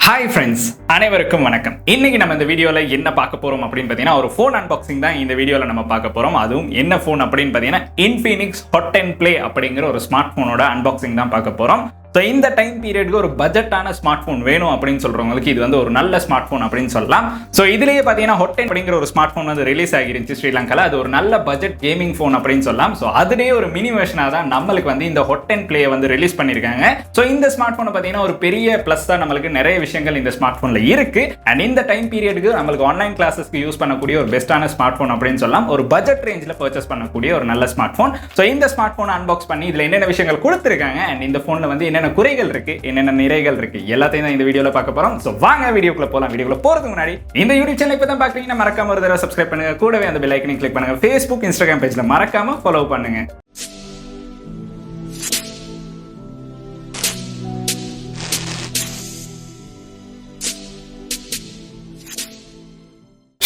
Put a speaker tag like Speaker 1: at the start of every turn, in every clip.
Speaker 1: Hi friends, அனைவருக்கும் வணக்கம். இன்னைக்கு நம்ம இந்த வீடியோவில் என்ன பார்க்க போறோம் அப்படின்னு பார்த்தீங்கன்னா ஒரு ஃபோன் அன்பாக்சிங் தான் இந்த வீடியோவில் நம்ம பார்க்க போறோம். அதுவும் என்ன ஃபோன் அப்படின்னு பார்த்தீங்கன்னா Infinix Hot Play அப்படிங்கிற ஒரு ஸ்மார்ட் ஃபோனோட அன்பாக்சிங் தான் பார்க்க போறோம். ஸோ இந்த டைம் பீரியடுக்கு ஒரு பட்ஜெட்டான ஸ்மார்ட் ஃபோன் வேணும் அப்படின்னு சொல்றவங்களுக்கு இது வந்து ஒரு நல்ல ஸ்மார்ட் ஃபோன் அப்படின்னு சொல்லலாம். ஸோ இதுலேயே பார்த்தீங்கன்னா Hot அப்படிங்கிற ஒரு ஸ்மார்ட் ஃபோன் வந்து ரிலீஸ் ஆகிருந்துச்சு ஸ்ரீலங்காவில். அது ஒரு நல்ல பட்ஜெட் கேமிங் ஃபோன் அப்படின்னு சொல்லலாம். ஸோ அதுலேயே ஒரு மினி வெர்ஷனாக தான் நம்மளுக்கு வந்து இந்த Hot Play வந்து ரிலீஸ் பண்ணியிருக்காங்க. ஸோ இந்த ஸ்மார்ட் ஃபோனை பார்த்தீங்கன்னா ஒரு பெரிய ப்ளஸ் தான், நம்மளுக்கு நிறைய விஷயங்கள் இந்த ஸ்மார்ட் ஃபோனில் இருக்கு. அண்ட் இந்த டைம் பீரியடுக்கு நம்மளுக்கு ஆன்லைன் கிளாஸஸ்க்கு யூஸ் பண்ணக்கூடிய ஒரு பெஸ்ட்டான ஸ்மார்ட் ஃபோன் அப்படின்னு சொல்லலாம். ஒரு பட்ஜெட் ரேஞ்சில் பர்ச்சேஸ் பண்ணக்கூடிய ஒரு நல்ல ஸ்மார்ட் ஃபோன். ஸோ இந்த ஸ்மார்ட் ஃபோனை அன்பாக்ஸ் பண்ணி இதில் என்னென்ன விஷயங்கள் கொடுத்துருக்காங்க அண்ட் இந்த ஃபோனில் வந்து என்னென்ன குறைகள் இருக்கு, என்னென்ன நிறைகள் இருக்கு, எல்லாத்தையும் தான் இந்த வீடியோல பார்க்க போறோம். சோ வாங்க வீடியோக்குள்ள போலாம். வீடியோக்குள்ள போறதுக்கு முன்னாடி இந்த யூடியூப் சேனல் இப்பதான் பாக்குறீங்கன்னா மறக்காம ஒரு தடவை சப்ஸ்கிரைப் பண்ணுங்க. கூடவே அந்த பெல் ஐகானை கிளிக் பண்ணுங்க. Facebook, Instagram பேஜ்ல மறக்காம ஃபாலோ பண்ணுங்க.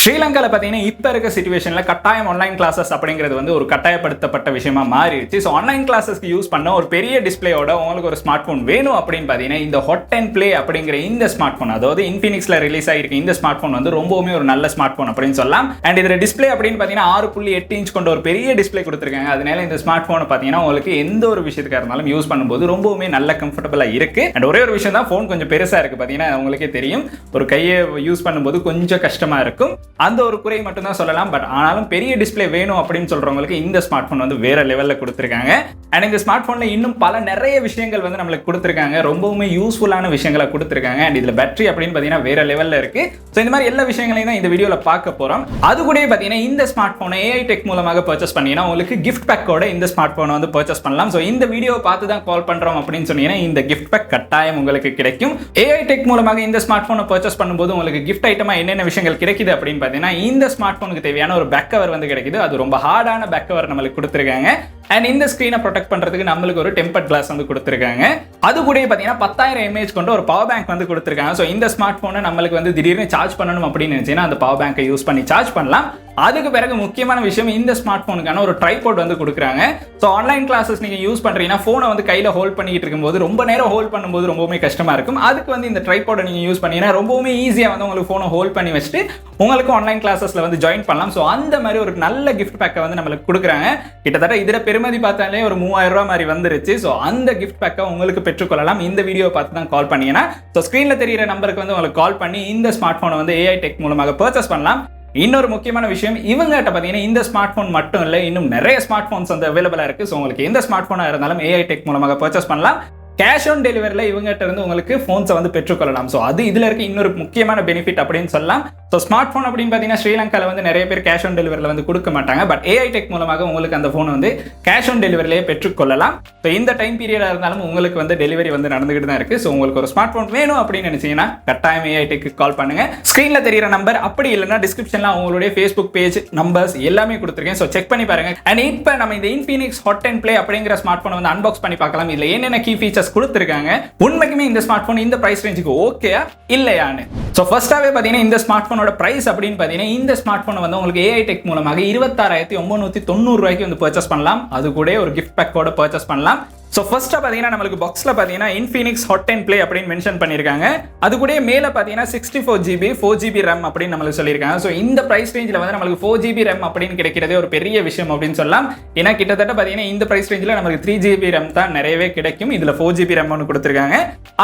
Speaker 1: ஸ்ரீலங்காவில் பார்த்தீங்கன்னா இப்போ இருக்க சிச்சுவேஷனில் கட்டாயம் ஆன்லைன் கிளாஸஸ் அப்படிங்கிறது வந்து ஒரு கட்டாயப்படுத்தப்பட்ட விஷயமா மாறிடுச்சு. ஸோ ஆன்லைன் கிளாஸஸ்க்கு யூஸ் பண்ண ஒரு பெரிய டிஸ்பிளேயோட உங்களுக்கு ஒரு ஸ்மார்ட் ஃபோன் வேணும் அப்படின்னு பார்த்தீங்கன்னா இந்த Hot Play அப்படிங்கிற இந்த ஸ்மார்ட் ஃபோன், அதாவது இன்ஃபினிக்ஸில் ரிலீஸ் ஆகிருக்கு இந்த ஸ்மார்ட் ஃபோன் வந்து ரொம்பவுமே ஒரு நல்ல ஸ்மார்ட் ஃபோன் அப்படின்னு சொல்லலாம். அண்ட் இதில் டிஸ்பிளே அப்படின்னு பார்த்தீங்கன்னா 6.8 இன்ச் கொண்ட ஒரு பெரிய டிஸ்பிளே கொடுத்துருக்காங்க. அதனால இந்த ஸ்மார்ட் ஃபோனை பார்த்தீங்கன்னா உங்களுக்கு எந்த ஒரு விஷயத்துக்காக இருந்தாலும் யூஸ் பண்ணும்போது ரொம்பவுமே நல்ல கம்ஃபர்டபுளாக இருக்கு. அண்ட் ஒரே ஒரு விஷயம் தான், ஃபோன் கொஞ்சம் பெருசாக இருக்கு. பார்த்தீங்கன்னா உங்களுக்கே தெரியும், ஒரு கையை யூஸ் பண்ணும்போது கொஞ்சம் கஷ்டமாக இருக்கும். அந்த ஒரு குறை மட்டும் தான் சொல்லலாம். பட் ஆனாலும் பெரிய டிஸ்பிளே வேணும் அப்படின்னு சொல்றவங்களுக்கு இந்த ஸ்மார்ட் போன் வந்து வேற லெவல்ல கொடுத்திருக்காங்க. அண்ட் இந்த ஸ்மார்ட் போன்ல இன்னும் பல நிறைய விஷயங்கள் வந்து நம்மளுக்கு கொடுத்திருக்காங்க. ரொம்பவுமே யூஸ்ஃபுல்லான விஷயங்களை கொடுத்திருக்காங்க. அண்ட் இதுல பேட்டரி அப்படின்னு பாத்தீங்கன்னா வேற லெவல்ல இருக்கு. ஸோ இந்த மாதிரி எல்லா விஷயங்களையும் தான் இந்த வீடியோல பார்க்க போறோம். அது கூட பாத்தீங்கன்னா இந்த ஸ்மார்ட் போனை AI டெக் மூலமாக பர்ச்சேஸ் பண்ணீங்கன்னா உங்களுக்கு கிஃப்ட் பேக்கோட இந்த ஸ்மார்ட் போனை வந்து பர்ச்சேஸ் பண்ணலாம். ஸோ இந்த வீடியோவை பார்த்து தான் கால் பண்றோம் அப்படின்னு சொன்னீங்கன்னா இந்த கிஃப்ட் பேக் கட்டாயம் உங்களுக்கு கிடைக்கும். AI டெக் மூலமாக இந்த ஸ்மார்ட் போனை பர்ச்சேஸ் பண்ணும்போது உங்களுக்கு கிஃப்ட் ஐட்டமா என்னென்ன விஷயங்கள் கிடைக்குது அப்படின்னு பாத்தீங்கன்னா இந்த ஸ்மார்ட் போனுக்கு தேவையான ஒரு பேக் கவர் வந்து கிடைக்குது. அது ரொம்ப ஹார்டான பேக் கவர் நம்மளுக்கு கொடுத்திருக்காங்க. அண்ட் இந்த ஸ்கிரீனை ப்ரொடெக்ட் பண்றதுக்கு நம்மளுக்கு ஒரு டெம்பர்ட் கிளாஸ் வந்து கொடுத்திருக்காங்க. அது கூட பாத்தீங்கன்னா 10,000 mAh கொண்ட ஒரு பவர் பேங்க் வந்து கொடுத்திருக்காங்க. ஸோ இந்த ஸ்மார்ட் போனை நம்மளுக்கு வந்து திடீர்னு சார்ஜ் பண்ணணும் அப்படின்னு நினைச்சீங்கன்னா அந்த பவர் பேங்கை யூஸ் பண்ணி சார்ஜ் பண்ணலாம். அதுக்கு பிறகு முக்கியமான விஷயம், இந்த ஸ்மார்ட் போனுக்கான ஒரு ட்ரைபாட் வந்து கொடுக்குறாங்க. ஸோ ஆன்லைன் கிளாஸஸ் நீங்க யூஸ் பண்றீங்கன்னா போனை வந்து கையில ஹோல்ட் பண்ணிட்டு இருக்கும்போது ரொம்ப நேரம் ஹோல்ட் பண்ணும்போது ரொம்பவுமே கஷ்டமா இருக்கும். அதுக்கு வந்து இந்த ட்ரைபாட்டை நீங்க யூஸ் பண்ணீங்கன்னா ரொம்பவுமே ஈஸியா வந்து உங்களுக்கு போனை ஹோல்ட் பண்ணி வச்சுட்டு உங்களுக்கு ஆன்லைன் கிளாஸஸ்ல வந்து ஜாயின் பண்ணலாம். ஸோ அந்த மாதிரி ஒரு நல்ல கிஃப்ட் பேக்கை வந்து நம்மளுக்கு கொடுக்குறாங்க. கிட்டத்தட்ட இதில் பெருமதி பார்த்தாலே ஒரு 3000 ரூபாய் மாதிரி வந்துருச்சு. ஸோ அந்த கிஃப்ட் பேக்கை உங்களுக்கு பெற்றுக்கொள்ளலாம். இந்த வீடியோ பார்த்து தான் கால் பண்ணீங்கன்னா ஸோ ஸ்கிரீன்ல தெரியிற நம்பருக்கு வந்து உங்களுக்கு கால் பண்ணி இந்த ஸ்மார்ட் போனை வந்து AI டெக் மூலமாக பர்ச்சேஸ் பண்ணலாம். இன்னொரு முக்கியமான விஷயம், இவங்ககிட்ட பார்த்தீங்கன்னா இந்த ஸ்மார்ட் போன் மட்டும் இல்லை, இன்னும் நிறைய ஸ்மார்ட் போன்ஸ் வந்து அவைலபிளா இருக்கு. ஸோ உங்களுக்கு எந்த ஸ்மார்ட் போனா இருந்தாலும் AI டெக் மூலமாக பர்ச்சேஸ் பண்ணலாம். கேஷ் ஆன் டெலிவரியில் இவங்ககிட்ட இருந்து உங்களுக்கு ஃபோன்ஸை வந்து பெற்றுக்கொள்ளலாம். ஸோ அது இதில் இருக்க இன்னொரு முக்கியமான பெனிஃபிட் அப்படின்னு சொல்லலாம். ஸோ ஸ்மார்ட் ஃபோன் அப்படின்னு பார்த்தீங்கன்னா ஸ்ரீலங்காவில் வந்து நிறைய பேர் கேஷ் ஆன் டெலிவரியில் வந்து கொடுக்க மாட்டாங்க. பட் AI டெக் மூலமாக உங்களுக்கு அந்த ஃபோன் வந்து கேஷ் ஆன் டெலிவரிலேயே பெற்றுக்கொள்ளலாம். ஸோ இந்த டைம் பீரியடாக இருந்தாலும் உங்களுக்கு வந்து டெலிவரி வந்து நடந்துகிட்டு தான் இருக்கு. ஸோ உங்களுக்கு ஒரு ஸ்மார்ட் ஃபோன் வேணும் அப்படின்னு நினைச்சீங்கன்னா கட்டாயம் AI டெக்கு கால் பண்ணுங்க. ஸ்க்ரீனில் தெரியிற நம்பர், அப்படி இல்லைன்னா டிஸ்கிரிப்ஷனில் உங்களுடைய Facebook பேஜ் நம்பர்ஸ் எல்லாமே கொடுத்துருக்கேன். ஸோ செக் பண்ணி பாருங்க. அண்ட் இப்போ நம்ம இந்த Infinix Hot Play அப்படிங்கிற ஸ்மார்ட் ஃபோனை வந்து அன்பாக்ஸ் பண்ணி பார்க்கலாம். இதில் என்னென்ன கீ ஃபீச்சர்ஸ் கொடுத்துருக்காங்க, உண்மைக்குமே இந்த ஸ்மார்ட் போன் இந்த பிரைஸ் ரேஞ்சுக்கு ஓகேயா இல்லையான்னு. சோ ஃபர்ஸ்டாவே பாத்தீங்கன்னா இந்த ஸ்மார்ட் போனோட பிரைஸ் அப்படின்னு பாத்தீங்கன்னா இந்த ஸ்மார்ட் போனை வந்து உங்களுக்கு AI டெக் மூலமாக 26,990 ரூபாய்க்கு வந்து பர்ச்சேஸ் பண்ணலாம். அது கூட ஒரு கிஃப்ட் பேக்கோட பர்ச்சேஸ் பண்ணலாம். ஸோ ஃபர்ஸ்ட்டாக பார்த்தீங்கன்னா நம்மளுக்கு பாக்ஸில் பார்த்தீங்கன்னா Infinix Hot Play அப்படின்னு மென்ஷன் பண்ணியிருக்காங்க. அது கூட மேலே பார்த்தீங்கன்னா 64GB 4GB RAM அப்படின்னு நம்மளுக்கு சொல்லியிருக்காங்க. ஸோ இந்த ப்ரைஸ் ரேஞ்சில் வந்து நம்மளுக்கு 4GB RAM அப்படின்னு கிடைக்கிறதே ஒரு பெரிய விஷயம் அப்படின்னு சொல்லலாம். ஏன்னா கிட்டத்தட்ட பார்த்தீங்கன்னா இந்த ப்ரைஸ் ரேஞ்சில் நம்மளுக்கு 3GB RAM தான் நிறையவே கிடைக்கும். இதில் 4GB RAM ஒன்று கொடுத்துருக்காங்க.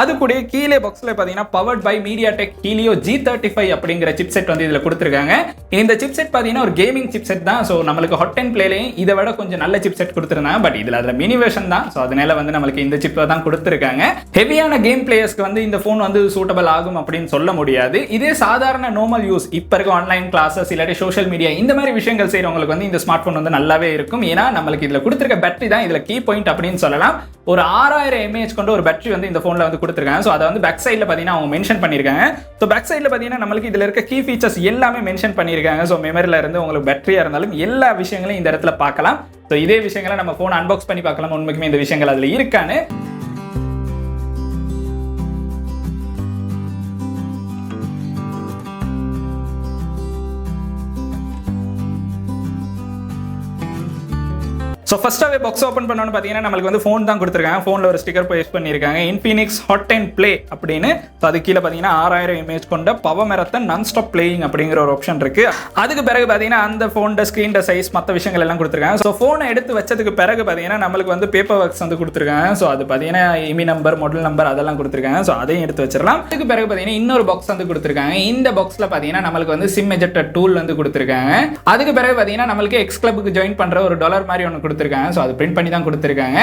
Speaker 1: அது கூட கீழே பாக்ஸில் பார்த்தீங்கன்னா powered by MediaTek Helio G35 அப்படிங்கிற சிப்செட் வந்து இதில் கொடுத்துருக்காங்க. இந்த சிப்செட் பார்த்தீங்கன்னா ஒரு கேமிங் சிப்செட் தான். ஸோ நம்மளுக்கு Hot Playலையும் இதை விட கொஞ்சம் நல்ல சிப்செட் கொடுத்துருந்தாங்க. பட் இதில் அதில் மினி வெர்ஷன் தான். ஸோ அதனால வந்து நம்மளுக்கு இந்த சிப்பை தான் கொடுத்திருக்காங்க. ஹெவியான கேம் பிளேயர்ஸ்க்கு வந்து இந்த போன் வந்து சூட்டபிள் ஆகும் அப்படின்னு சொல்ல முடியாது. இதே சாதாரண நார்மல் யூஸ், இப்ப இருக்க ஆன்லைன் கிளாஸஸ் இல்லாட்டி சோஷியல் மீடியா இந்த மாதிரி விஷயங்கள் செய்யறவங்களுக்கு வந்து இந்த ஸ்மார்ட் போன் வந்து நல்லாவே இருக்கும். ஏன்னா நம்மளுக்கு இதுல கொடுத்திருக்க பேட்டரி தான் இதுல கீ பாயிண்ட் அப்படின்னு சொல்லலாம். ஒரு 6000 mAh கொண்ட ஒரு பேட்டரி வந்து இந்த போன்ல வந்து கொடுத்திருக்காங்க. ஸோ அதை வந்து பேக் சைட்ல பாத்தீங்கன்னா அவங்க மென்ஷன் பண்ணிருக்காங்க. ஸோ பேக் சைட்ல பாத்தீங்கன்னா நம்மளுக்கு இதுல இருக்க கீ ஃபீச்சர்ஸ் எல்லாமே மென்ஷன் பண்ணிருக்காங்க. ஸோ மெமரியில இருந்து உங்களுக்கு பேட்டரியா இருந்தாலும் எல்லா விஷயங்களையும் இந்த இடத்துல பார்க்கலாம். ஸோ இதே விஷயங்களை நம்ம போன் அன்பாக்ஸ் பண்ணி பார்க்கலாம், உண்மைக்குமே இந்த விஷயங்கள் அதுல இருக்கான்னு. ஸோ ஸோ ஃபர்ஸ்ட்டாகவே பாக்ஸ் ஓப்பன் பண்ணோன்னு பார்த்தீங்கன்னா நம்மளுக்கு வந்து ஃபோன் தான் கொடுத்துருக்காங்க. ஃபோனில் ஒரு ஸ்டிக்கர் பேஸ்ட் பண்ணியிருக்காங்க, Infinix Hot and Play அப்படின்னு. ஸோ அது கீழே பார்த்தீங்கன்னா 6000 இமேஜ் கொண்ட பவர் மெரத்தன் நான் ஸ்டாப் பிளேயிங் அப்படிங்கிற ஒரு ஆப்ஷன் இருக்கு. அதுக்கு பிறகு பார்த்தீங்கன்னா அந்த ஃபோனோட ஸ்க்ரீன் சைஸ் மற்ற விஷயங்கள் எல்லாம் கொடுத்துருக்காங்க. ஸோ ஃபோனை எடுத்து வச்சதுக்கு பிறகு பார்த்தீங்கன்னா நம்மளுக்கு வந்து பேப்பர் ஒர்க்ஸ் வந்து கொடுத்துருக்காங்க. ஸோ அது பார்த்தீங்கன்னா இமி நம்பர், மாடல் நம்பர் அதெல்லாம் கொடுத்துருக்காங்க. ஸோ அதையும் எடுத்து வச்சிடலாம். அதுக்கு பிறகு பார்த்தீங்கன்னா இன்னொரு பாக்ஸ் வந்து கொடுத்துருக்காங்க. இந்த பாக்ஸில் பார்த்தீங்கன்னா நம்மளுக்கு வந்து சிம் எஜெக்டர் டூல் வந்து கொடுத்துருக்காங்க. அதுக்கு பிறகு பார்த்தீங்கன்னா நம்மளுக்கு எக்ஸ் கிளப்புக்கு ஜாயின் பண்ற ஒரு டாலர் மாதிரி ஒன்று கொடுத்துருக்காங்க. ஸோ அது பிரிண்ட் பண்ணி தான் கொடுத்துருக்காங்க.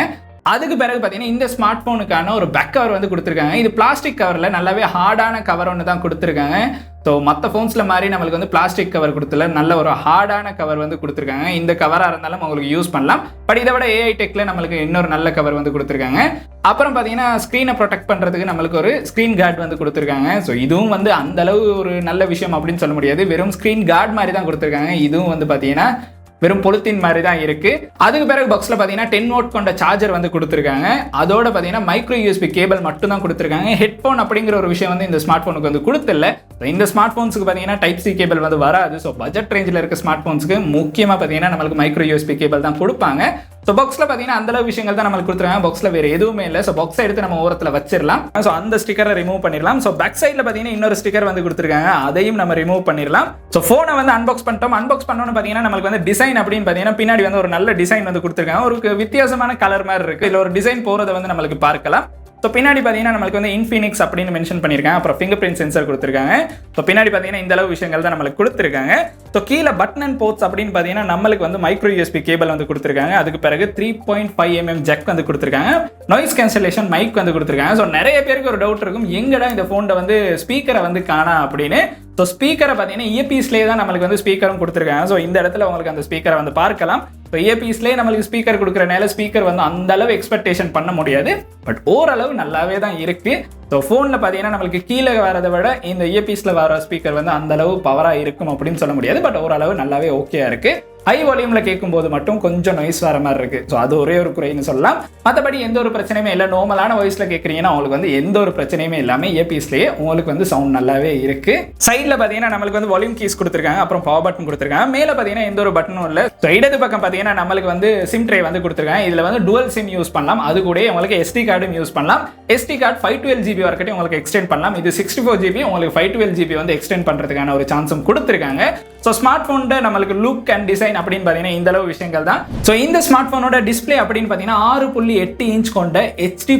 Speaker 1: அதுக்கு பிறகு பார்த்தீங்கன்னா இந்த ஸ்மார்ட் ஃபோனுக்கான ஒரு பேக் கவர் வந்து கொடுத்துருக்காங்க. இது பிளாஸ்டிக் கவரில் நல்லாவே ஹார்டான கவர் ஒன்று தான் கொடுத்துருக்காங்க. ஸோ மற்ற ஃபோன்ஸில் மாதிரி நம்மளுக்கு வந்து பிளாஸ்டிக் கவர் கொடுத்துல நல்ல ஒரு ஹார்டான கவர் வந்து கொடுத்துருக்காங்க. இந்த கவராக இருந்தாலும் உங்களுக்கு யூஸ் பண்ணலாம். பட் இதை விட ஏஐ டெக்கில் நம்மளுக்கு இன்னொரு நல்ல கவர் வந்து கொடுத்துருக்காங்க. அப்புறம் பார்த்தீங்கன்னா ஸ்க்ரீனை ப்ரொடெக்ட் பண்ணுறதுக்கு நம்மளுக்கு ஒரு ஸ்க்ரீன் கார்டு வந்து கொடுத்துருக்காங்க. ஸோ இதுவும் வந்து அந்த அளவு ஒரு நல்ல விஷயம் அப்படின்னு சொல்ல முடியாது. வெறும் ஸ்க்ரீன் கார்டு மாதிரி தான் கொடுத்துருக்காங்க. இதுவும் வந்து பார்த்தீங்கன்னா வெறும் பொலித்தீன் மாதிரி தான் இருக்கு. அதுக்கு பிறகு பாக்ஸ்ல பாத்தீங்கன்னா 10 வாட் கொண்ட சார்ஜர் வந்து கொடுத்துருக்காங்க. அதோட பாத்தீங்கன்னா மைக்ரோ யூஎஸ்பி கேபிள் மட்டும் தான் கொடுத்துருக்காங்க. ஹெட்போன் அப்படிங்கிற ஒரு விஷயம் வந்து இந்த ஸ்மார்ட் போனுக்கு வந்து கொடுத்துல. இந்த ஸ்மார்ட் போன்ஸ்க்கு பாத்தீங்கன்னா டைப் சி கேபிள் வந்து வராது. ஸோ பட்ஜெட் ரேஞ்சில் இருக்க ஸ்மார்ட் போன்ஸ்க்கு முக்கியமா பாத்தீங்கன்னா நம்மளுக்கு மைக்ரோ யூஎஸ்பி கேபிள் தான் கொடுப்பாங்க. ஸோ பாக்ஸில் பார்த்தீங்கன்னா அந்த அளவு விஷயங்கள் தான் நம்மளுக்கு கொடுத்துருக்காங்க. பாக்ஸில் வேறு எதுவுமே இல்லை. ஸோ பாக்ஸை எடுத்து நம்ம ஓரத்தில் வச்சிடலாம். ஸோ அந்த ஸ்டிக்கரை ரிமூவ் பண்ணிடலாம். ஸோ பேக் சைடில் பார்த்தீங்கன்னா இன்னொரு ஸ்டிக்கர் வந்து கொடுத்துருக்காங்க. அதையும் நம்ம ரிமூவ் பண்ணிடலாம். ஸோ ஃபோனை வந்து அன்பாக்ஸ் பண்ணிட்டோம். அன்பாக்ஸ் பண்ணோன்னு பார்த்தீங்கன்னா நம்மளுக்கு வந்து டிசைன் அப்படின்னு பார்த்தீங்கன்னா பின்னாடி வந்து ஒரு நல்ல டிசைன் வந்து கொடுத்துருக்காங்க. ஒரு வித்தியாசமான கலர் மாதிரி இருக்கு. இதில் ஒரு டிசைன் போகிறத வந்து நம்மளுக்கு பார்க்கலாம். ஸோ பின்னாடி பார்த்தீங்கன்னா நம்மளுக்கு வந்து Infinix அப்படின்னு மென்ஷன் பண்ணியிருக்காங்க. அப்புறம் ஃபிங்கர் பிரிண்ட் சென்சர் கொடுத்துருக்காங்க. ஸோ பின்னாடி பார்த்தீங்கன்னா இந்த அளவு விஷயங்கள் தான் நம்மளுக்கு கொடுத்துருக்காங்க. ஸோ கீழே பட்டன் அண்ட் போர்ட்ஸ் அப்படின்னு பார்த்தீங்கன்னா நம்மளுக்கு வந்து மைக்ரோ யூஎஸ்பி கேபிள் வந்து கொடுத்துருக்காங்க. அதுக்கு பிறகு 3.5mm ஜாக் வந்து கொடுத்துருக்காங்க. நாய்ஸ் கேன்சலேஷன் மைக் வந்து கொடுத்துருக்காங்க. ஸோ நிறைய பேருக்கு ஒரு டவுட் இருக்கும், எங்கடா இந்த ஃபோனில் வந்து ஸ்பீக்கரை வந்து காணா அப்படின்னு. ஸோ ஸ்பீக்கரை பார்த்தீங்கன்னா இயர்பீஸ்லேயே தான் நம்மளுக்கு வந்து ஸ்பீக்கரும் கொடுத்துருக்காங்க. ஸோ இந்த இடத்துல உங்களுக்கு அந்த ஸ்பீக்கரை வந்து பார்க்கலாம். ஸோ இயர்பீஸ்லேயே நம்மளுக்கு ஸ்பீக்கர் கொடுக்குறனால ஸ்பீக்கர் வந்து அந்த அளவு எக்ஸ்பெக்டேஷன் பண்ண முடியாது. பட் ஓரளவு நல்லாவே தான் இருக்கு. ஸோ ஃபோனில் பார்த்தீங்கன்னா நம்மளுக்கு கீழே வரதை விட இந்த இயர்பீஸில் வர ஸ்பீக்கர் வந்து அந்த அளவு பவராக இருக்கும் அப்படின்னு சொல்ல முடியாது. பட் ஓரளவு நல்லாவே ஓகே இருக்கு. ஹை வால்யூம்ல கேட்கும்போது மட்டும் கொஞ்சம் நாய்ஸ் வர மாதிரி இருக்கு. ஸோ அது ஒரே ஒரு குறைன்னு சொல்லலாம். மற்றபடி எந்த ஒரு பிரச்சனையுமே இல்லை. நார்மலான வாய்ஸ்ல கேட்குறீங்கன்னா உங்களுக்கு வந்து எந்த ஒரு பிரச்சனையுமே இல்லாமல் இயர்பீஸ்லேயே உங்களுக்கு வந்து சவுண்ட் நல்லாவே இருக்கு. சைடில் பார்த்தீங்கன்னா நம்மளுக்கு வந்து வால்யூம் கீஸ் கொடுத்துருக்காங்க. அப்புறம் பவர் பட்டன் கொடுத்துருக்காங்க. மேலே பார்த்தீங்கன்னா எந்த ஒரு பட்டனும் இல்லை. ஸோ இடது பக்கம் பார்த்தீங்கன்னா நம்மளுக்கு வந்து சிம் ட்ரே வந்து கொடுத்துருக்காங்க. இதில் வந்து டுவல் சிம் யூஸ் பண்ணலாம். அது கூட உங்களுக்கு SD கார்டும் யூஸ் பண்ணலாம். SD கார்டு 512GB வரைக்கும் உங்களுக்கு எக்ஸ்டெண்ட் பண்ணலாம். இது 64GB, உங்களுக்கு 512GB வந்து எக்ஸ்டெண்ட் பண்றதுக்கான ஒரு சான்ஸும் கொடுத்துருக்காங்க. ஸோ ஸ்மார்ட் போனோட நம்மளுக்கு லுக் அண்ட் டிசைன் அப்படின்னு பார்த்தீங்கன்னா இந்த அளவு விஷயங்கள் தான். ஸோ இந்த ஸ்மார்ட் போனோட டிஸ்பிளே அப்படின்னு பார்த்தீங்கன்னா 6.8 இன்ச் கொண்ட HD+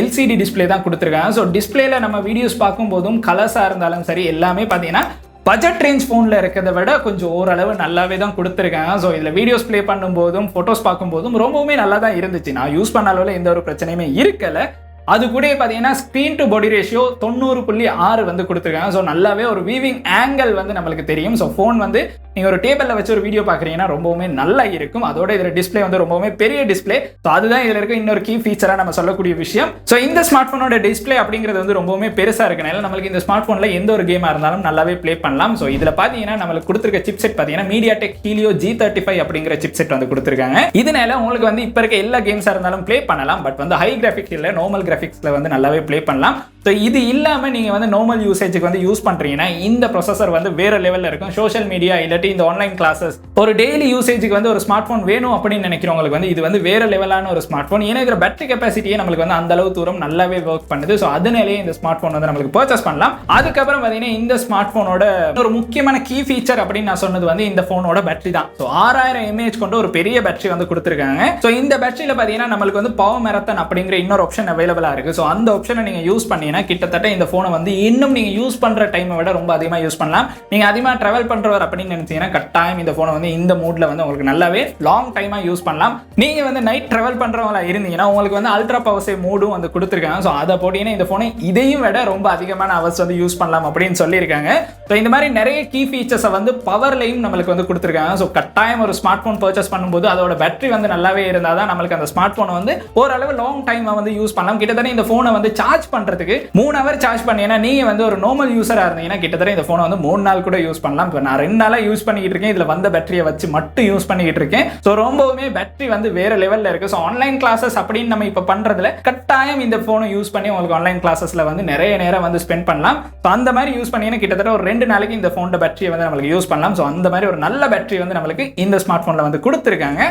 Speaker 1: LCD டிஸ்பிளே தான் கொடுத்துருக்காங்க. ஸோ டிஸ்பிளேல நம்ம வீடியோஸ் பார்க்கும்போதும் கலர்ஸாக இருந்தாலும் சரி எல்லாமே பார்த்தீங்கன்னா பட்ஜெட் ரேஞ்ச் ஃபோனில் இருக்கிறத விட கொஞ்சம் ஓரளவு நல்லாவே தான் கொடுத்துருக்காங்க. ஸோ இதில் வீடியோஸ் ப்ளே பண்ணும்போதும் ஃபோட்டோஸ் பார்க்கும்போதும் ரொம்பவுமே நல்லா தான் இருந்துச்சு. நான் யூஸ் பண்ண அளவில் எந்த ஒரு பிரச்சனையுமே இருக்கலை. அது கூட பார்த்தீங்கன்னா ஸ்க்ரீன் டு பாடி ரேஷியோ 90.6 வந்து கொடுத்துருக்காங்க. ஸோ நல்லாவே ஒரு வீவிங் ஆங்கிள் வந்து நம்மளுக்கு தெரியும். ஸோ ஃபோன் வந்து நீங்கள் ஒரு டேபிளில் வச்சு ஒரு வீடியோ பார்க்குறீங்கன்னா ரொம்பவுமே நல்லா இருக்கும். அதோட இதில் டிஸ்பிளே வந்து ரொம்பவுமே பெரிய டிஸ்பிளே. ஸோ அதுதான் இதில் இருக்க இன்னொரு கீ ஃபீச்சராக நம்ம சொல்லக்கூடிய விஷயம். ஸோ இந்த ஸ்மார்ட் ஃபோனோட டிஸ்பிளே அப்படிங்கிறது வந்து ரொம்பவுமே பெருசாக இருக்கனால நம்மளுக்கு இந்த ஸ்மார்ட் ஃபோனில் எந்த ஒரு கேமாக இருந்தாலும் நல்லாவே ப்ளே பண்ணலாம். ஸோ இதில் பார்த்தீங்கன்னா நம்மளுக்கு கொடுத்துருக்க சிப் செட் பார்த்தீங்கன்னா MediaTek Helio G35 அப்படிங்கிற சிப் செட் வந்து கொடுத்துருக்காங்க. இதனால உங்களுக்கு வந்து இப்போ இருக்க எல்லா கேம்ஸாக இருந்தாலும் ப்ளே பண்ணலாம். பட் வந்து ஹை கிராஃபிக்ஸ் இல்லை, நார்மல் கிராஃபிக்ஸில் வந்து நல்லாவே ப்ளே பண்ணலாம். ஸோ இது இல்லாமல் நீங்கள் வந்து நார்மல் யூசேஜுக்கு வந்து யூஸ் பண்ணுறீங்கன்னா இந்த ப்ரொசஸர் வந்து வேற லெவலில் இருக்கும். சோஷியல் மீடியா இல்லாட்டி இந்த ஆன்லைன் கிளாஸஸ் ஒரு டெய்லி யூசேஜுக்கு வந்து ஒரு ஸ்மார்ட் ஃபோன் வேணும் அப்படின்னு நினைக்கிறவங்களுக்கு வந்து இது வந்து வேற லெவலான ஒரு ஸ்மார்ட் ஃபோன். ஏன்னா இருக்கிற பேட்டரி கெப்பாசிட்டியே நம்மளுக்கு வந்து அந்த அளவு தூரம் நல்லாவே ஒர்க் பண்ணுது. ஸோ அதனாலேயே இந்த ஸ்மார்ட் ஃபோன் வந்து நம்மளுக்கு பர்ச்சேஸ் பண்ணலாம். அதுக்கப்புறம் பார்த்தீங்கன்னா இந்த ஸ்மார்ட் ஃபோனோட ஒரு முக்கியமான கீ ஃபீச்சர் அப்படின்னு நான் சொன்னது வந்து இந்த ஃபோனோட பேட்டரி தான். ஸோ 6000 mAh கொண்ட ஒரு பெரிய பேட்டரி வந்து கொடுத்துருக்காங்க. ஸோ இந்த பேட்டரியில் பார்த்தீங்கன்னா நம்மளுக்கு வந்து பவர் மெரத்தன் அப்படிங்கிற இன்னொரு ஆப்ஷன் அவைலபிளாக இருக்கு. ஸோ அந்த ஆப்ஷனை நீங்கள் யூஸ் பண்ணீங்கன்னா கிட்டத்தட்ட இந்த ஃபோனை வந்து இன்னும் நீங்கள் யூஸ் பண்ணுற டைமை விட ரொம்ப அதிகமாக யூஸ் பண்ணலாம். நீங்கள் அதிகமாக ட்ராவல் பண்ணுறவர் அப்படின்னு நினைச்சீங்கன்னா கட்டாயம் இந்த ஃபோனை வந்து இந்த மூட்ல வந்து உங்களுக்கு நல்லாவே லாங் டைமாக யூஸ் பண்ணலாம். நீங்கள் வந்து நைட் ட்ராவல் பண்ணுறவங்களா இருந்தீங்கன்னா உங்களுக்கு வந்து அல்ட்ரா பவர் சேவ் மோடும் வந்து கொடுத்துருக்காங்க. ஸோ அதை போட்டீங்கன்னா இந்த ஃபோனை இதையும் விட ரொம்ப அதிகமான ஹவர்ஸ் வந்து யூஸ் பண்ணலாம் அப்படின்னு சொல்லியிருக்காங்க. ஸோ இந்த மாதிரி நிறைய கீ ஃபீச்சர்ஸை வந்து பவர்லையும் நம்மளுக்கு வந்து கொடுத்துருக்காங்க. ஸோ கட்டாயம் ஒரு ஸ்மார்ட் ஃபோன் பர்ச்சேஸ் பண்ணும்போது அதோட பேட்டரி வந்து நல்லாவே இருந்தால் தான் நம்மளுக்கு அந்த ஸ்மார்ட் ஃபோனை வந்து ஓரளவு லாங் டைமாக வந்து யூஸ் பண்ணலாம். கிட்டத்தட்ட கிட்டத்தட்ட இந்த போனை வந்து சார்ஜ் பண்றதுக்கு 3 ஹவர் சார்ஜ் பண்ணீங்கன்னா நீங்க வந்து ஒரு நார்மல் யூசரா இருந்தீங்கன்னா கிட்டத்தட்ட இந்த போனை வந்து 3 நாள் கூட யூஸ் பண்ணலாம். இப்போ நான் 2 நாளா யூஸ் பண்ணிட்டு இருக்கேன். இதுல வந்த பேட்டரியை வச்சு மட்டும் யூஸ் பண்ணிட்டு இருக்கேன். ஸோ ரொம்பவுமே பேட்டரி வந்து வேற லெவல்ல இருக்கு. ஸோ ஆன்லைன் கிளாஸஸ் அப்படின்னு நம்ம இப்போ பண்றதுல கட்டாயம் இந்த போனை யூஸ் பண்ணி உங்களுக்கு ஆன்லைன் கிளாஸஸ்ல வந்து நிறைய நேரம் வந்து ஸ்பெண்ட் பண்ணலாம். ஸோ அந்த மாதிரி யூஸ் பண்ணீங்கன்னா கிட்டத்தட்ட ஒரு 2 நாளைக்கு இந்த போனோட பேட்டரியை வந்து நம்மளுக்கு யூஸ் பண்ணலாம். ஸோ அந்த மாதிரி ஒரு நல்ல பேட்டரி வந்து நம்மளுக்கு இந்த ஸ்மார்ட் போன்ல வந்து கொடுத்துருக்காங்க.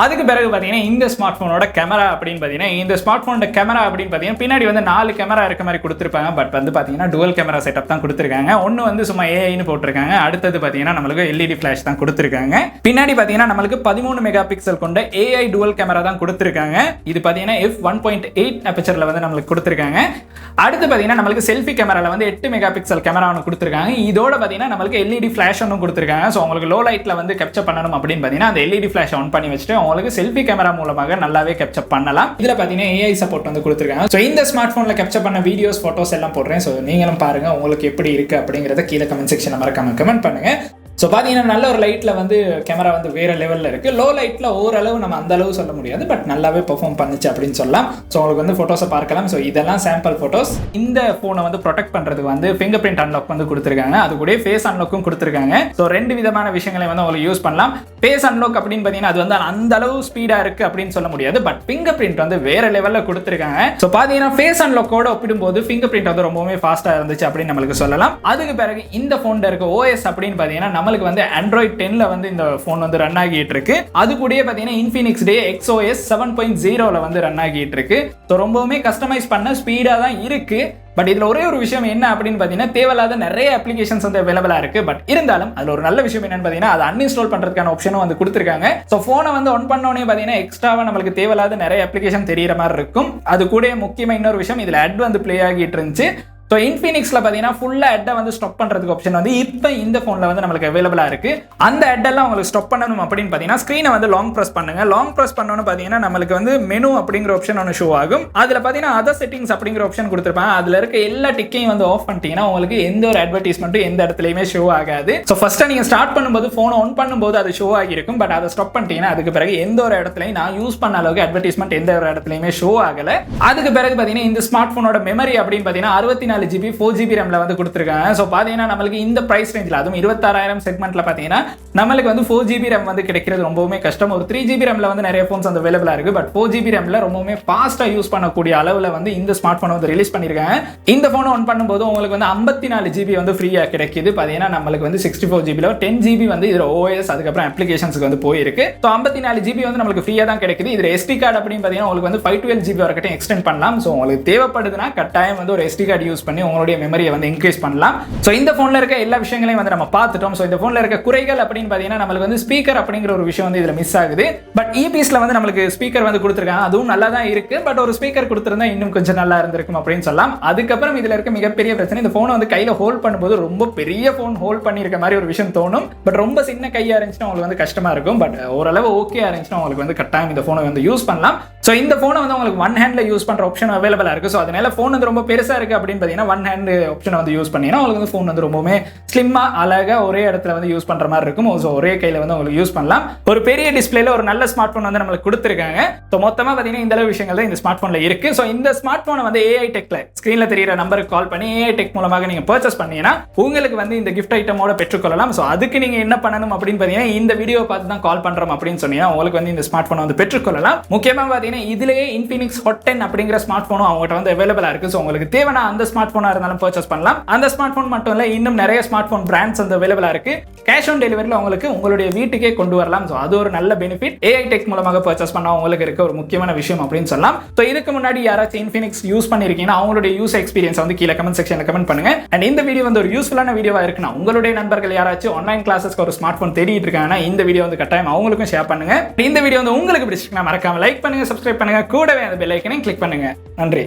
Speaker 1: அதுக்கு பிறகு பார்த்தீங்கன்னா இந்த ஸ்மார்ட் போனோட கேமரா அப்படின்னு பார்த்தீங்கன்னா இந்த ஸ்மார்ட் போனோட கேமரா அப்படின்னு பார்த்தீங்கன்னா பின்னாடி வந்து 4 கேமரா இருக்க மாதிரி கொடுத்துருப்பாங்க. பட் வந்து பார்த்தீங்கன்னா டுவல் கேமரா செட்டப் தான் கொடுத்துருக்காங்க. ஒன்று வந்து சும்மா ஏஐன்னு போட்டிருக்காங்க. அடுத்தது பார்த்தீங்கன்னா நம்மளுக்கு எல்இடி ஃபிளாஷ் தான் கொடுத்துருக்காங்க. பின்னாடி பார்த்தீங்கன்னா நம்மளுக்கு 13 மெகா பிக்சல் கொண்ட ஏஐ டுவல் கேமரா தான் கொடுத்துருக்காங்க. இது பார்த்தீங்கன்னா f1.8 அப்பேச்சர்ல வந்து நம்மளுக்கு கொடுத்துருக்காங்க. அடுத்து பார்த்தீங்கன்னா நம்மளுக்கு செல்ஃபி கேமரால வந்து 8 மெகா பிக்சல் கேமரா ஒன்று கொடுத்துருக்காங்க. இதோட பார்த்தீங்கன்னா நம்மளுக்கு எல்இடி ஃபிளாஷ் ஒன்று கொடுத்துருக்காங்க. ஸோ உங்களுக்கு லோ லைட்ல வந்து கேப்சர் பண்ணணும் அப்படின்னு பார்த்தீங்கன்னா அந்த எல்இடி ஃபிளாஷ் ஆன் பண்ணி வச்சுட்டு உங்களுக்கு செல்ஃபி கேமரா மூலமாக நல்லாவே கேப்சர் பண்ணலாம். இதுல பார்த்தீங்கன்னா ஏஐ சப்போர்ட் வந்து கொடுத்துருக்காங்க. ஸோ இந்த ஸ்மார்ட் போன்ல கேப்சர் பண்ண வீடியோஸ் போட்டோஸ் எல்லாம் போடுறேன். ஸோ நீங்களும் பாருங்க உங்களுக்கு எப்படி இருக்கு அப்படிங்கிறத கீழே கமெண்ட் செக்ஷன்ல மறக்காம கமெண்ட் பண்ணுங்க. ஸோ பார்த்தீங்கன்னா நல்ல ஒரு லைட்டில் வந்து கேமரா வந்து வேறு லெவலில் இருக்குது. லோ லைட்டில் ஓரளவு நம்ம அந்த அளவு சொல்ல முடியாது, பட் நல்லாவே பெர்ஃபார்ம் பண்ணுச்சு அப்படின்னு சொல்லலாம். ஸோ உங்களுக்கு வந்து ஃபோட்டோஸை பார்க்கலாம். ஸோ இதெல்லாம் சாம்பிள் ஃபோட்டோஸ். இந்த ஃபோனை வந்து ப்ரொடெக்ட் பண்ணுறதுக்கு வந்து ஃபிங்கர் பிரிண்ட் அன்லாக் வந்து கொடுத்துருக்காங்க. அது கூட ஃபேஸ் அன்லாக்கும் கொடுத்துருக்காங்க. ஸோ 2 விதமான விஷயங்களை வந்து உங்களுக்கு யூஸ் பண்ணலாம். ஃபேஸ் அன்லாக் அப்படின்னு பார்த்தீங்கன்னா அது வந்து அந்த அளவு ஸ்பீடாக இருக்குது அப்படின்னு சொல்ல முடியாது, பட் ஃபிங்கர் பிரிண்ட் வந்து வேறு லெவலில் கொடுத்துருக்காங்க. ஸோ பார்த்தீங்கன்னா ஃபேஸ் அன்லாக்கோட ஒப்பிடும்போது ஃபிங்கர் பிரிண்ட் வந்து ரொம்பவே ஃபாஸ்ட்டாக இருந்துச்சு அப்படின்னு நம்மளுக்கு சொல்லலாம். அதுக்கு பிறகு இந்த ஃபோனில் இருக்க ஓஎஸ் அப்படின்னு பார்த்தீங்கன்னா நம்மளுக்கு வந்து Android 10ல வந்து இந்த ஃபோன் வந்து ரன் ஆகிட்டு இருக்கு. அது கூடயே பார்த்தீங்கன்னா Infinix XOS 7.0ல வந்து ரன் ஆகிட்டு இருக்கு. ஸோ ரொம்பவுமே கஸ்டமைஸ் பண்ண ஸ்பீடாக தான் இருக்கு. பட் இதுல ஒரே ஒரு விஷயம் என்ன அப்படின்னு பார்த்தீங்கன்னா தேவையில்லாத நிறைய அப்ளிகேஷன்ஸ் வந்து அவைலபிளா இருக்கு. பட் இருந்தாலும் அதுல ஒரு நல்ல விஷயம் என்னன்னு பார்த்தீங்கன்னா அதை அன்இன்ஸ்டால் பண்றதுக்கான ஆப்ஷனும் வந்து கொடுத்துருக்காங்க. ஸோ போனை வந்து ஆன் பண்ணோடனே பார்த்தீங்கன்னா எக்ஸ்ட்ராவா நம்மளுக்கு தேவையில்லாத நிறைய அப்ளிகேஷன் தெரியற மாதிரி இருக்கும். அது கூட முக்கியமா இன்னொரு விஷயம் இதுல அட் வந்து பிளே ஆகிட்டு இருந்துச்சு. ஸோ இன்ஃபினிக்ஸ்ல பார்த்தீங்கன்னா ஃபுல்லாக அட்டை வந்து ஸ்டாப் பண்ணுறதுக்கு ஆப்ஷன் வந்து இப்போ இந்த ஃபோனில் வந்து நம்மளுக்கு அவைலபிளாக இருக்கு. அந்த அட்டெல்லாம் உங்களுக்கு ஸ்டாப் பண்ணணும் அப்படின்னு பார்த்தீங்கன்னா ஸ்க்ரீனை வந்து லாங் ப்ரெஸ் பண்ணுங்க. லாங் ப்ரெஸ் பண்ணோன்னு பார்த்தீங்கன்னா நம்மளுக்கு வந்து மெனு அப்படிங்கிற ஆப்ஷன் ஒன்று ஷோ ஆகும். அதில் பார்த்தீங்கன்னா அதர் செட்டிங்ஸ் அப்படிங்கிற ஆப்ஷன் கொடுத்துருப்பாங்க. அதில் இருக்க எல்லா டிக்கையும் வந்து ஆஃப் பண்ணிட்டீங்கன்னா உங்களுக்கு எந்த ஒரு அட்வர்டைஸ்மெண்ட்டும் எந்த இடத்துலையுமே ஷோ ஆகாது. ஸோ ஃபர்ஸ்ட்டாக நீங்கள் ஸ்டார்ட் பண்ணும்போது ஃபோனை ஆன் பண்ணும்போது அது ஷோ ஆகிருக்கும். பட் அதை ஸ்டாப் பண்ணிட்டீங்கன்னா அதுக்கு பிறகு எந்த ஒரு இடத்துலையும் நான் யூஸ் பண்ண அளவுக்கு அட்வர்டைஸ்மெண்ட் எந்த ஒரு இடத்துலையுமே ஷோ ஆகலை. அதுக்கு பிறகு பார்த்தீங்கன்னா இந்த ஸ்மார்ட் ஃபோனோட மெமரி அப்படின்னு பார்த்தீங்கன்னா 64 GB 4 GB RAM வந்து கொடுத்துருக்காங்க. ஸோ பார்த்தீங்கன்னா நம்மளுக்கு இந்த பிரைஸ் ரேஞ்சில் அதுவும் 26,000 செக்மெண்ட்ல பார்த்தீங்கன்னா நம்மளுக்கு வந்து 4 GB RAM வந்து கிடைக்கிறது ரொம்பவுமே கஷ்டம். ஒரு 3 GB RAM வந்து நிறைய ஃபோன்ஸ் வந்து அவைலபிளா இருக்கு. பட் 4 GB RAM ரொம்பவுமே ஃபாஸ்ட்டாக யூஸ் பண்ணக்கூடிய அளவில் வந்து இந்த ஸ்மார்ட் ஃபோன் வந்து ரிலீஸ் பண்ணியிருக்காங்க. இந்த ஃபோனை ஆன் பண்ணும்போது உங்களுக்கு வந்து 54 GB வந்து ஃப்ரீயாக கிடைக்குது. பார்த்தீங்கன்னா நம்மளுக்கு வந்து 64 GB 10 GB வந்து இதில் OS அதுக்கப்புறம் அப்ளிகேஷன்ஸ்க்கு வந்து போயிருக்கு. ஸோ 54 GB வந்து நம்மளுக்கு ஃப்ரீயாக தான் கிடைக்குது. இதில் SD கார்டு அப்படின்னு பார்த்தீங்கன்னா உங்களுக்கு வந்து 512 GB வரைக்கும் எக்ஸ்டெண்ட் பண்ணலாம். ஸோ உங்களுக்கு தேவைப்படுதுன்னா கட்டாயம் வந்து ஒரு SD கார்டு யூஸ் பண்ணி உங்களுடைய மெமரியை வந்து இன்க்ரீஸ் பண்ணலாம். சோ இந்த போன்ல இருக்க எல்லா விஷயங்களையும் வந்து நம்ம பார்த்துட்டோம். சோ இந்த போன்ல இருக்க குறைகள் அப்படின்னு பார்த்தீங்கன்னா நமக்கு வந்து ஸ்பீக்கர் அப்படிங்கிற ஒரு விஷயம் வந்து இதுல மிஸ் ஆகுது. பட் இபிஎஸ்ல வந்து நமக்கு ஸ்பீக்கர் வந்து கொடுத்துருக்காங்க. அதுவும் நல்லா தான் இருக்கு. பட் ஒரு ஸ்பீக்கர் கொடுத்திருந்தா இன்னும் கொஞ்சம் நல்லா இருந்திருக்கும் அப்படின்னு சொல்லலாம். அதுக்கப்புறம் இதுல இருக்க மிகப்பெரிய பிரச்சனை இந்த போனை வந்து கையில ஹோல்ட் பண்ணும்போது ரொம்ப பெரிய போன் ஹோல்ட் பண்ணிருக்க மாதிரி ஒரு விஷயம் தோணும். பட் ரொம்ப சின்ன கையா இருந்துச்சுன்னா உங்களுக்கு வந்து கஷ்டமா இருக்கும். பட் ஓரளவு ஓகே இருந்துச்சுன்னா உங்களுக்கு வந்து கட்டாயம் இந்த போனை வந்து யூஸ் பண்ணலாம். சோ இந்த போனை வந்து உங்களுக்கு ஒன் ஹேண்ட்ல யூஸ் பண்ற ஆப்ஷன் அவைலபிளா இருக்கு. சோ அதனால போன் வந்து ரொம்ப பெருசா இருக்கு அப்படின்னு பார்த்தீங்கன்னா ஒன் ஹேண்ட் ஆப்ஷனை வந்து யூஸ் பண்ணீங்கன்னா உங்களுக்கு வந்து ஃபோன் வந்து ரொம்பவே ஸ்லிம்மா அழகா ஒரே இடத்துல வந்து யூஸ் பண்ற மாதிரி இருக்கும். ஸோ ஒரே கையில வந்து உங்களுக்கு யூஸ் பண்ணலாம். ஒரு பெரிய டிஸ்பிளேல ஒரு நல்ல ஸ்மார்ட் போன் வந்து நம்மளுக்கு கொடுத்துருக்காங்க. ஸோ மொத்தமா பார்த்தீங்கன்னா இந்த அளவு விஷயங்கள் தான் இந்த ஸ்மார்ட் போன்ல இருக்கு. ஸோ இந்த ஸ்மார்ட் போனை வந்து ஏஐ டெக்ல ஸ்கிரீன்ல தெரியிற நம்பருக்கு கால் பண்ணி ஏஐ டெக் மூலமாக நீங்க பர்ச்சேஸ் பண்ணீங்கன்னா உங்களுக்கு வந்து இந்த கிஃப்ட் ஐட்டமோட பெற்றுக்கொள்ளலாம். ஸோ அதுக்கு நீங்க என்ன பண்ணணும் அப்படின்னு பார்த்தீங்கன்னா இந்த வீடியோ பார்த்து தான் கால் பண்றோம் அப்படின்னு சொன்னீங்கன்னா உங்களுக்கு வந்து இந்த ஸ்மார்ட் போனை வந்து பெற்றுக்கொள்ளலாம். முக்கியமா பார்த்தீங்கன்னா இதுலயே Infinix Hot 10 அப்படிங்கிற ஸ்மார்ட் போனும் அவங்ககிட்ட வந்து அவைலபிளா இருக்கு. ஸோ உங்களுக்கு தேவையான அந்த ஸ்மார்ட் போனா இருந்தாலும் பர்ச்சேஸ் பண்ணலாம். அந்த ஸ்மார்ட் போன் மட்டும் இல்ல இன்னும் நிறைய ஸ்மார்ட் போன் பிராண்ட்ஸ் வந்து அவைலபிளா இருக்கு. கேஷ் ஆன் டெலிவரியில உங்களுக்கு உங்களுடைய வீட்டுக்கே கொண்டு வரலாம். ஸோ அது ஒரு நல்ல பெனிஃபிட். ஏஐ டெக் மூலமாக பர்ச்சேஸ் பண்ணா உங்களுக்கு இருக்க ஒரு முக்கியமான விஷயம் அப்படின்னு சொல்லலாம். ஸோ இதுக்கு முன்னாடி யாராச்சும் Infinix யூஸ் பண்ணிருக்கீங்கன்னா அவங்களுடைய யூஸ் எக்ஸ்பீரியன்ஸ் வந்து கீழே கமெண்ட் செக்ஷன்ல கமெண்ட் பண்ணுங்க. அண்ட் இந்த வீடியோ வந்து ஒரு யூஸ்ஃபுல்லான வீடியோவா இருக்குன்னா உங்களுடைய நண்பர்கள் யாராச்சும் ஆன்லைன் கிளாஸஸ்க்கு ஒரு ஸ்மார்ட் போன் தேடிட்டு இருக்காங்கன்னா இந்த வீடியோ வந்து கட்டாயம் அவங்களுக்கும் ஷேர் பண்ணுங்க. இந்த வீடியோ வந்து உங்களுக்கு பிடிச்சிருக்கா மறக்காம லைக் பண்ணுங்க, சப்ஸ்கிரைப் பண்ணுங்க, கூடவே அந்த பெல் ஐக்கனை கிளிக் பண்ணுங்க. நன்றி.